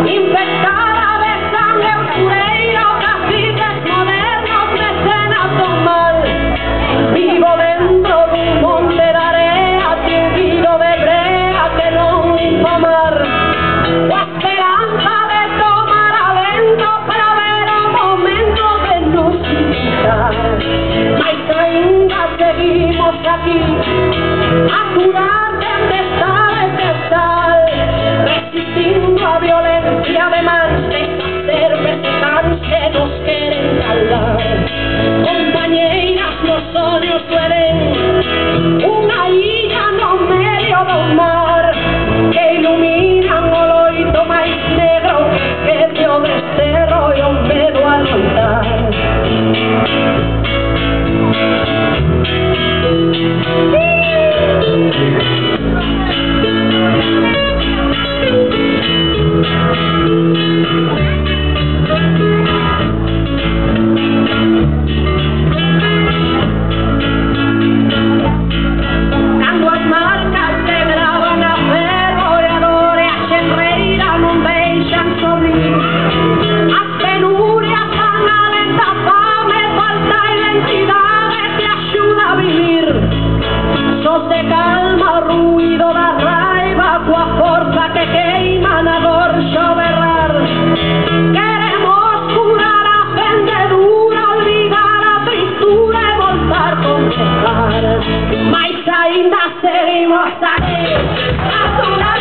infectada de sangre oscureira, caciques modernos, mecenas con mal. Vivo dentro d'un monte d'area, tinguido de brea que non infamar. O esperanza de tomar alento para ver o momento de nos visitar. Mais ainda seguimos aquí, a curar dende sal de sal, resistindo a violencia de mans desas cerves cans que nos queren calar. Compañeiras, nos ollos duelen, unha illa no medio do mar, que iluminan o loito máis negro que esquece o desterro e o medo a loitar. De calma, o ruido da raiva, coa forza que queima na dor xoberrar. Queremos curar a fendedura, olvidar a tristura e voltar con pesar. Mais ainda seguimos aquí, a curar